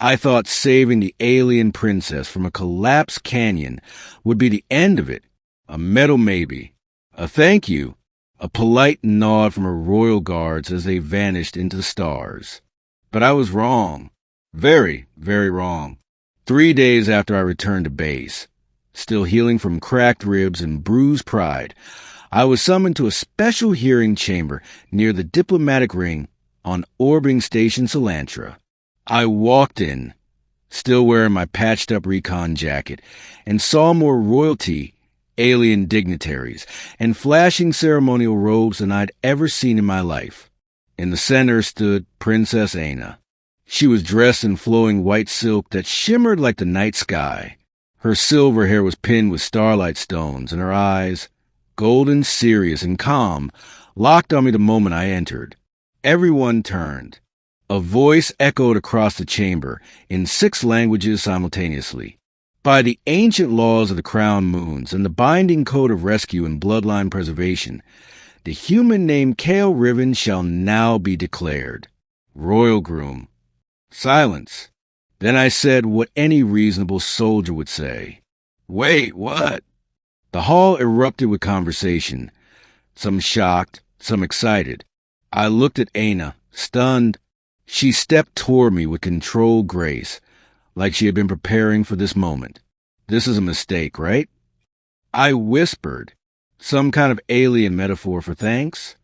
I thought saving the alien princess from a collapsed canyon would be the end of it. A medal maybe. A thank you. A polite nod from her royal guards as they vanished into the stars. But I was wrong. Very, very wrong. 3 days after I returned to base, still healing from cracked ribs and bruised pride, I was summoned to a special hearing chamber near the diplomatic ring on orbiting station Silantra. I walked in, still wearing my patched-up recon jacket, and saw more royalty, alien dignitaries, and flashing ceremonial robes than I'd ever seen in my life. In the center stood Princess Aina. She was dressed in flowing white silk that shimmered like the night sky. Her silver hair was pinned with starlight stones, and her eyes, golden, serious, and calm, locked on me the moment I entered. Everyone turned. A voice echoed across the chamber in 6 languages simultaneously. By the ancient laws of the Crown Moons and the binding code of rescue and bloodline preservation, the human named Kale Riven shall now be declared. Royal Groom. Silence. Then I said what any reasonable soldier would say. Wait, what? The hall erupted with conversation, some shocked, some excited. I looked at Aina, stunned. She stepped toward me with controlled grace, like she had been preparing for this moment. This is a mistake, right? I whispered, some kind of alien metaphor for thanks.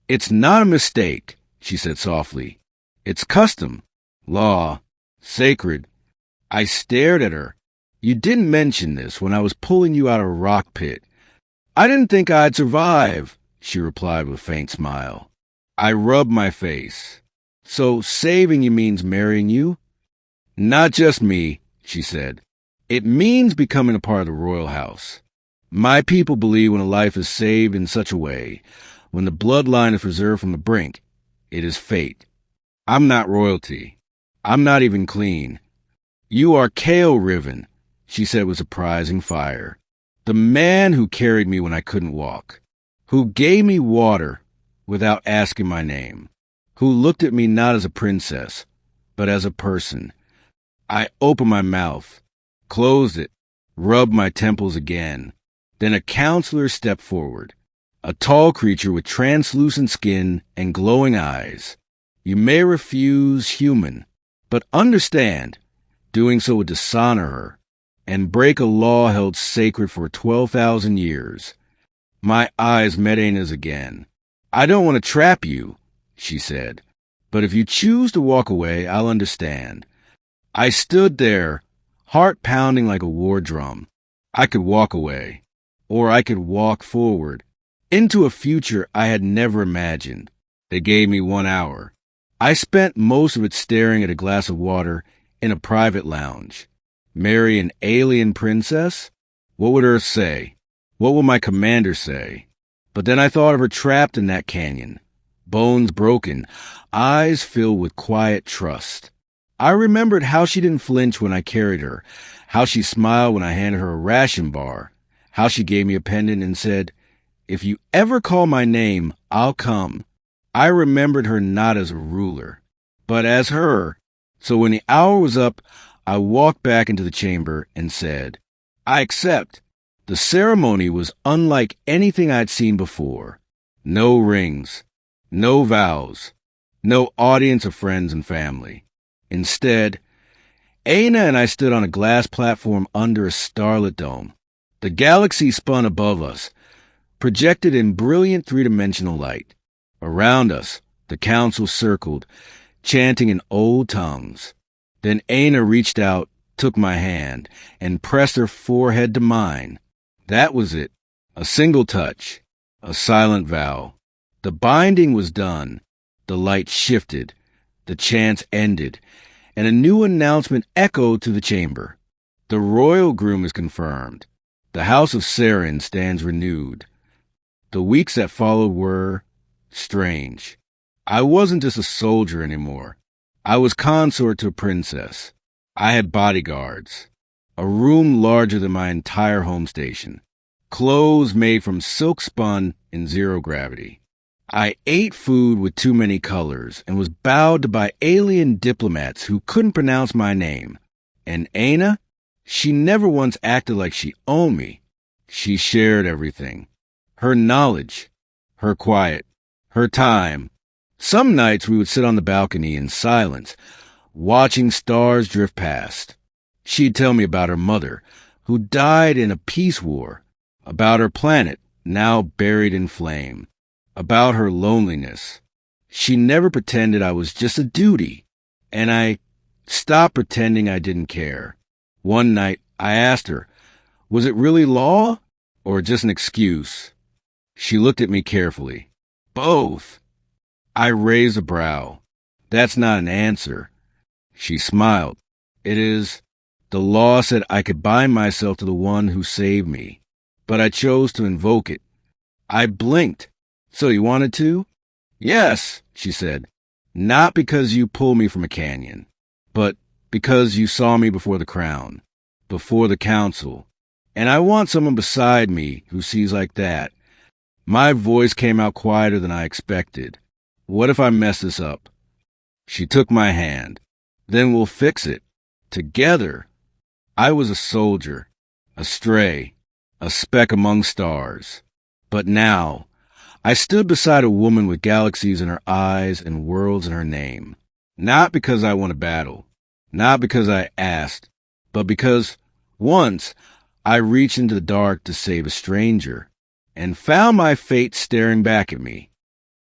It's not a mistake, she said softly. It's custom, law, sacred. I stared at her. You didn't mention this when I was pulling you out of a rock pit. I didn't think I'd survive, she replied with a faint smile. I rubbed my face. So saving you means marrying you? Not just me, she said. It means becoming a part of the royal house. My people believe when a life is saved in such a way, when the bloodline is preserved from the brink, it is fate. I'm not royalty. I'm not even clean. You are Kale Riven, she said with surprising fire. The man who carried me when I couldn't walk, who gave me water without asking my name, who looked at me not as a princess, but as a person. I opened my mouth, closed it, rubbed my temples again. Then a counselor stepped forward, a tall creature with translucent skin and glowing eyes. You may refuse human, but understand, doing so would dishonor her and break a law held sacred for 12,000 years. My eyes met Aina's again. I don't want to trap you, she said, but if you choose to walk away, I'll understand. I stood there, heart pounding like a war drum. I could walk away, or I could walk forward, into a future I had never imagined. They gave me 1 hour. I spent most of it staring at a glass of water in a private lounge. Marry an alien princess? What would Earth say? What would my commander say? But then I thought of her trapped in that canyon, bones broken, eyes filled with quiet trust. I remembered how she didn't flinch when I carried her, how she smiled when I handed her a ration bar, how she gave me a pendant and said, "If you ever call my name, I'll come." I remembered her not as a ruler, but as her. So when the hour was up, I walked back into the chamber and said, "I accept." The ceremony was unlike anything I'd seen before. No rings, no vows, no audience of friends and family. Instead, Aina and I stood on a glass platform under a starlit dome. The galaxy spun above us, projected in brilliant three-dimensional light. Around us, the council circled, chanting in old tongues. Then Aina reached out, took my hand, and pressed her forehead to mine. That was it. A single touch, a silent vow. The binding was done. The light shifted. The chants ended, and a new announcement echoed through the chamber. The royal groom is confirmed. The house of Saren stands renewed. The weeks that followed were strange. I wasn't just a soldier anymore. I was consort to a princess. I had bodyguards. A room larger than my entire home station. Clothes made from silk spun in zero gravity. I ate food with too many colors and was bowed to by alien diplomats who couldn't pronounce my name. And Aina, she never once acted like she owned me. She shared everything. Her knowledge, her quiet, her time. Some nights we would sit on the balcony in silence, watching stars drift past. She'd tell me about her mother, who died in a peace war, about her planet, now buried in flame, about her loneliness. She never pretended I was just a duty, and I stopped pretending I didn't care. One night, I asked her, was it really law or just an excuse? She looked at me carefully. Both. I raised a brow. That's not an answer. She smiled. It is. The law said I could bind myself to the one who saved me, but I chose to invoke it. I blinked. So you wanted to? Yes, she said. Not because you pulled me from a canyon, but because you saw me before the crown, before the council. And I want someone beside me who sees like that. My voice came out quieter than I expected. What if I mess this up? She took my hand. Then we'll fix it. Together. I was a soldier, a stray, a speck among stars. But now, I stood beside a woman with galaxies in her eyes and worlds in her name. Not because I won a battle, not because I asked, but because once I reached into the dark to save a stranger and found my fate staring back at me.